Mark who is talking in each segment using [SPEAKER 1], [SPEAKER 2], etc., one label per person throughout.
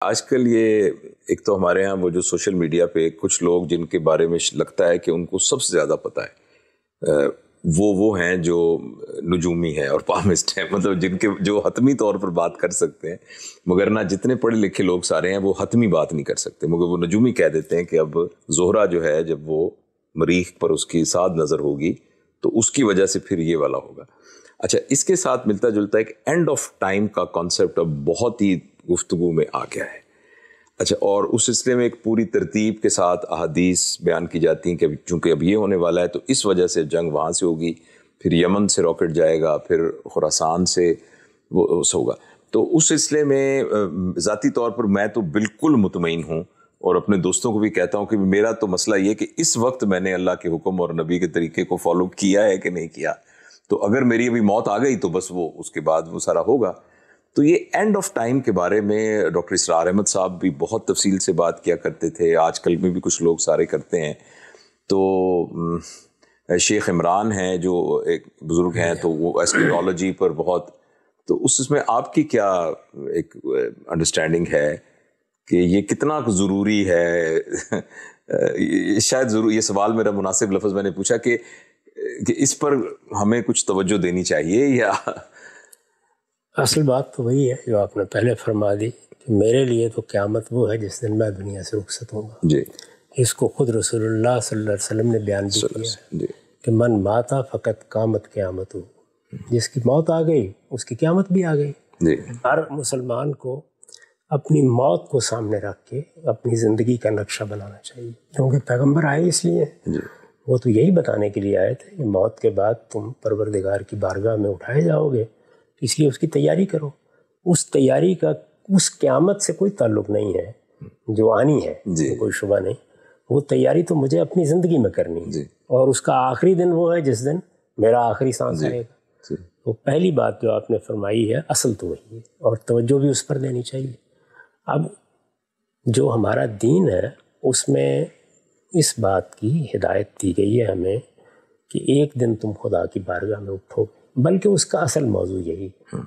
[SPEAKER 1] آج کل یہ ایک تو ہمارے ہاں وہ جو سوشل میڈیا پہ کچھ لوگ جن کے بارے میں لگتا ہے کہ ان کو سب سے زیادہ پتہ ہے، وہ ہیں جو نجومی ہیں اور پامسٹ ہیں، مطلب جن کے جو حتمی طور پر بات کر سکتے ہیں، مگر نہ جتنے پڑھے لکھے لوگ سارے ہیں وہ حتمی بات نہیں کر سکتے، مگر وہ نجومی کہہ دیتے ہیں کہ اب زہرہ جو ہے جب وہ مریخ پر اس کی ساتھ نظر ہوگی تو اس کی وجہ سے پھر یہ والا ہوگا۔ اچھا، اس کے ساتھ ملتا جلتا ایک اینڈ آف ٹائم کا کانسیپٹ اب بہت ہی گفتگو میں آ گیا ہے۔ اچھا، اور اس سلسلے میں ایک پوری ترتیب کے ساتھ احادیث بیان کی جاتی ہیں کہ چونکہ اب یہ ہونے والا ہے تو اس وجہ سے جنگ وہاں سے ہوگی، پھر یمن سے راکٹ جائے گا، پھر خراسان سے وہ ہوگا۔ تو اس سلسلے میں ذاتی طور پر میں تو بالکل مطمئن ہوں، اور اپنے دوستوں کو بھی کہتا ہوں کہ میرا تو مسئلہ یہ کہ اس وقت میں نے اللہ کے حکم اور نبی کے طریقے کو فالو کیا ہے کہ نہیں کیا، تو اگر میری ابھی موت آ گئی تو بس وہ اس کے بعد وہ سارا ہوگا۔ تو یہ اینڈ آف ٹائم کے بارے میں ڈاکٹر اسرار احمد صاحب بھی بہت تفصیل سے بات کیا کرتے تھے، آج کل میں بھی کچھ لوگ سارے کرتے ہیں۔ تو شیخ عمران ہیں جو ایک بزرگ ہیں، تو وہ ایسٹرولوجی پر بہت، تو اس میں آپ کی کیا ایک انڈرسٹینڈنگ ہے کہ یہ کتنا ضروری ہے؟ شاید ضرور یہ سوال میرا مناسب لفظ میں نے پوچھا کہ اس پر ہمیں کچھ توجہ دینی چاہیے، یا
[SPEAKER 2] اصل بات تو وہی ہے جو آپ نے پہلے فرما دی کہ میرے لیے تو قیامت وہ ہے جس دن میں دنیا سے رخصت ہوں گا۔
[SPEAKER 1] جی،
[SPEAKER 2] اس کو خود رسول اللہ صلی اللہ علیہ وسلم نے بیان بھی کیا ہے کہ من ماتا فقط قامت قیامت ہو، جس کی موت آ گئی اس کی قیامت بھی آ گئی۔
[SPEAKER 1] جی،
[SPEAKER 2] ہر مسلمان کو اپنی موت کو سامنے رکھ کے اپنی زندگی کا نقشہ بنانا چاہیے، کیونکہ پیغمبر آئے اس لیے، وہ تو یہی بتانے کے لیے آئے تھے کہ موت کے بعد تم پروردگار کی بارگاہ میں اٹھائے جاؤ گے، اس لیے اس کی تیاری کرو۔ اس تیاری کا اس قیامت سے کوئی تعلق نہیں ہے جو آنی ہے، کوئی شبہ نہیں، وہ تیاری تو مجھے اپنی زندگی میں کرنی ہے، اور اس کا آخری دن وہ ہے جس دن میرا آخری سانس آئے گا۔ تو پہلی بات جو آپ نے فرمائی ہے اصل تو وہی ہے، اور توجہ بھی اس پر دینی چاہیے۔ اب جو ہمارا دین ہے اس میں اس بات کی ہدایت دی گئی ہے ہمیں کہ ایک دن تم خدا کی بارگاہ میں اٹھو گے، بلکہ اس کا اصل موضوع یہی ہے۔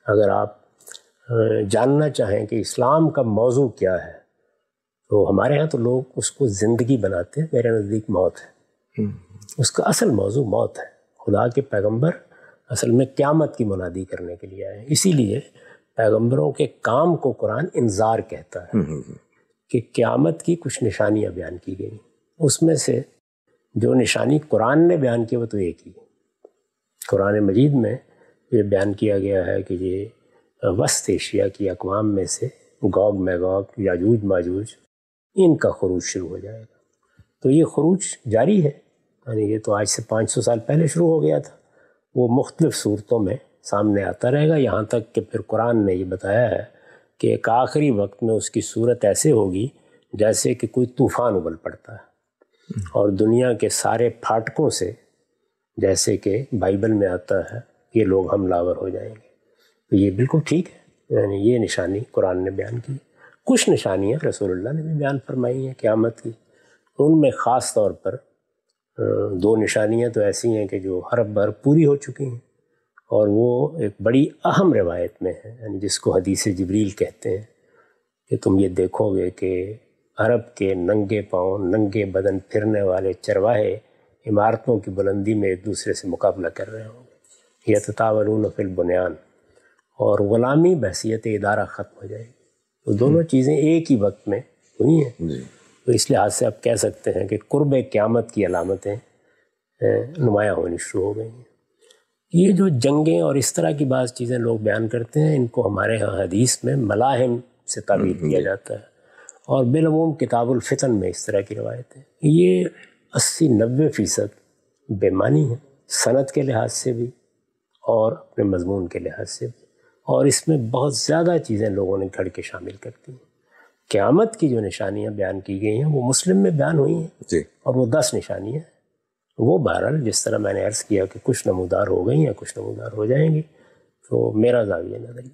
[SPEAKER 2] اگر آپ جاننا چاہیں کہ اسلام کا موضوع کیا ہے تو ہمارے ہاں تو لوگ اس کو زندگی بناتے ہیں، میرے نزدیک موت ہے۔ اس کا اصل موضوع موت ہے۔ خدا کے پیغمبر اصل میں قیامت کی منادی کرنے کے لیے آئے ہیں، اسی لیے پیغمبروں کے کام کو قرآن انذار کہتا ہے کہ قیامت کی کچھ نشانیاں بیان کی گئی، اس میں سے جو نشانی قرآن نے بیان کی وہ تو ایک ہی، قرآن مجید میں یہ بیان کیا گیا ہے کہ یہ وسط ایشیا کی اقوام میں سے گوگ میگوگ، یاجوج ماجوج، ان کا خروج شروع ہو جائے گا۔ تو یہ خروج جاری ہے، یعنی یہ تو آج سے 500 سال پہلے شروع ہو گیا تھا، وہ مختلف صورتوں میں سامنے آتا رہے گا، یہاں تک کہ پھر قرآن نے یہ بتایا ہے کہ ایک آخری وقت میں اس کی صورت ایسے ہوگی جیسے کہ کوئی طوفان ابل پڑتا ہے، اور دنیا کے سارے پھاٹکوں سے، جیسے کہ بائبل میں آتا ہے، یہ لوگ حملہ آور ہو جائیں گے۔ تو یہ بالکل ٹھیک ہے، یعنی یہ نشانی قرآن نے بیان کی۔ کچھ نشانیاں رسول اللہ نے بھی بیان فرمائی ہیں قیامت کی، ان میں خاص طور پر 2 نشانیاں تو ایسی ہیں کہ جو ہر بار پوری ہو چکی ہیں، اور وہ ایک بڑی اہم روایت میں ہے، یعنی جس کو حدیث جبریل کہتے ہیں، کہ تم یہ دیکھو گے کہ عرب کے ننگے پاؤں ننگے بدن پھرنے والے چرواہے عمارتوں کی بلندی میں ایک دوسرے سے مقابلہ کر رہے ہوں گے، یتطاولون فی البنیان، اور غلامی بحثیت ادارہ ختم ہو جائے گی۔ تو دونوں چیزیں ایک ہی وقت میں ہوئی ہیں، تو اس لحاظ سے آپ کہہ سکتے ہیں کہ قرب قیامت کی علامتیں نمایاں ہونی شروع ہو گئی ہیں۔ یہ جو جنگیں اور اس طرح کی بعض چیزیں لوگ بیان کرتے ہیں، ان کو ہمارے ہاں حدیث میں ملاحم سے تعبیر کیا جاتا ہے، اور بالعموم کتاب الفتن میں اس طرح کی روایتیں، یہ 80-90% بے معنی ہیں، سند کے لحاظ سے بھی اور اپنے مضمون کے لحاظ سے بھی، اور اس میں بہت زیادہ چیزیں لوگوں نے گھڑ کے شامل کرتی ہیں۔ قیامت کی جو نشانیاں بیان کی گئی ہیں وہ مسلم میں بیان ہوئی ہیں، اور وہ 10 نشانیاں ہیں۔ وہ بہرحال جس طرح میں نے عرض کیا کہ کچھ نمودار ہو گئی ہیں، کچھ نمودار ہو جائیں گی، تو میرا زاویہ نظر